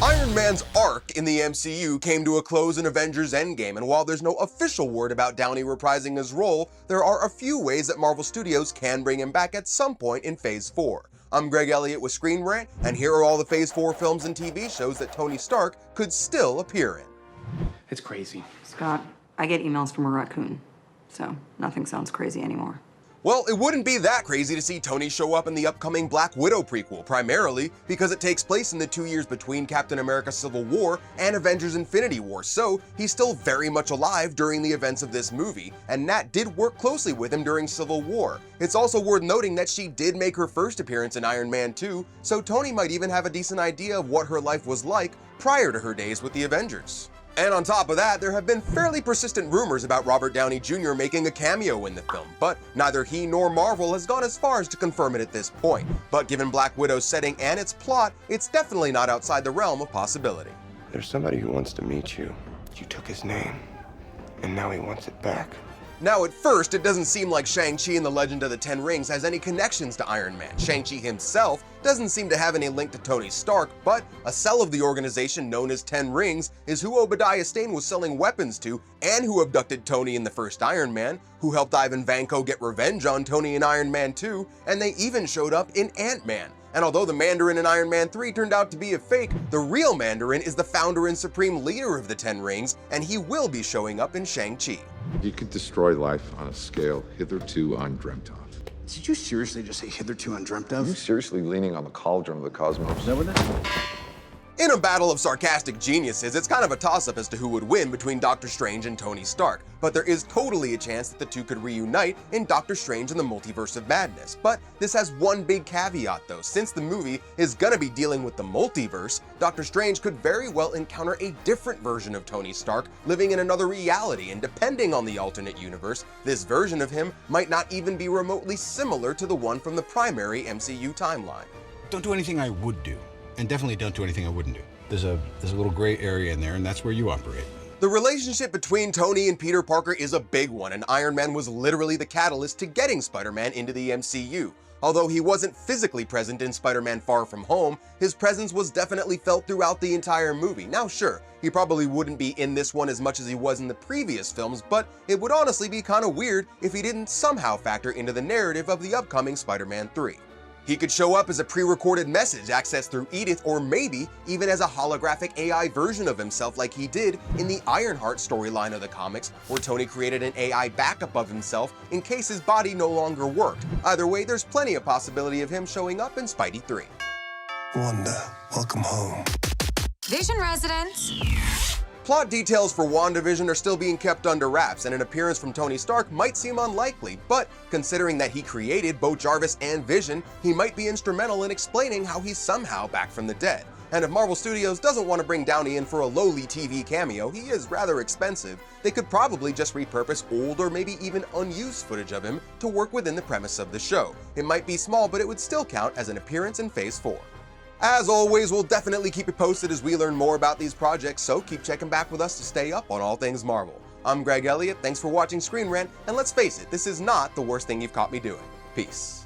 Iron Man's arc in the MCU came to a close in Avengers Endgame, and while there's no official word about Downey reprising his role, there are a few ways that Marvel Studios can bring him back at some point in Phase 4. I'm Greg Elliott with Screen Rant, and here are all the Phase 4 films and TV shows that Tony Stark could still appear in. It's crazy. Scott, I get emails from a raccoon, so nothing sounds crazy anymore. Well, it wouldn't be that crazy to see Tony show up in the upcoming Black Widow prequel, primarily because it takes place in the 2 years between Captain America Civil War and Avengers Infinity War, so he's still very much alive during the events of this movie, and Nat did work closely with him during Civil War. It's also worth noting that she did make her first appearance in Iron Man 2, so Tony might even have a decent idea of what her life was like prior to her days with the Avengers. And on top of that, there have been fairly persistent rumors about Robert Downey Jr. making a cameo in the film, but neither he nor Marvel has gone as far as to confirm it at this point. But given Black Widow's setting and its plot, it's definitely not outside the realm of possibility. There's somebody who wants to meet you. You took his name, and now he wants it back. Now, at first, it doesn't seem like Shang-Chi and the Legend of the Ten Rings has any connections to Iron Man. Shang-Chi himself doesn't seem to have any link to Tony Stark, but a cell of the organization known as Ten Rings is who Obadiah Stane was selling weapons to and who abducted Tony in the first Iron Man, who helped Ivan Vanko get revenge on Tony in Iron Man 2, and they even showed up in Ant-Man. And although the Mandarin in Iron Man 3 turned out to be a fake, the real Mandarin is the founder and supreme leader of the Ten Rings, and he will be showing up in Shang-Chi. You could destroy life on a scale hitherto undreamt of. Did you seriously just say hitherto undreamt Are you of? seriously leaning on the cauldron of the cosmos? Is that what that is? In a battle of sarcastic geniuses, it's kind of a toss-up as to who would win between Doctor Strange and Tony Stark, but there is totally a chance that the two could reunite in Doctor Strange and the Multiverse of Madness. But this has one big caveat though: since the movie is gonna be dealing with the multiverse, Doctor Strange could very well encounter a different version of Tony Stark living in another reality, and depending on the alternate universe, this version of him might not even be remotely similar to the one from the primary MCU timeline. Don't do anything I would do, and definitely don't do anything I wouldn't do. There's a little gray area in there, and that's where you operate. The relationship between Tony and Peter Parker is a big one, and Iron Man was literally the catalyst to getting Spider-Man into the MCU. Although he wasn't physically present in Spider-Man Far From Home, his presence was definitely felt throughout the entire movie. Now sure, he probably wouldn't be in this one as much as he was in the previous films, but it would honestly be kinda weird if he didn't somehow factor into the narrative of the upcoming Spider-Man 3. He could show up as a pre-recorded message accessed through Edith, or maybe even as a holographic AI version of himself like he did in the Ironheart storyline of the comics, where Tony created an AI backup of himself in case his body no longer worked. Either way, there's plenty of possibility of him showing up in Spidey 3. Wanda, welcome home. Vision residents. Plot details for WandaVision are still being kept under wraps, and an appearance from Tony Stark might seem unlikely, but considering that he created both Jarvis and Vision, he might be instrumental in explaining how he's somehow back from the dead. And if Marvel Studios doesn't want to bring Downey in for a lowly TV cameo, he is rather expensive, they could probably just repurpose old or maybe even unused footage of him to work within the premise of the show. It might be small, but it would still count as an appearance in Phase 4. As always, we'll definitely keep you posted as we learn more about these projects, so keep checking back with us to stay up on all things Marvel. I'm Greg Elliott, thanks for watching Screen Rant, and let's face it, this is not the worst thing you've caught me doing. Peace.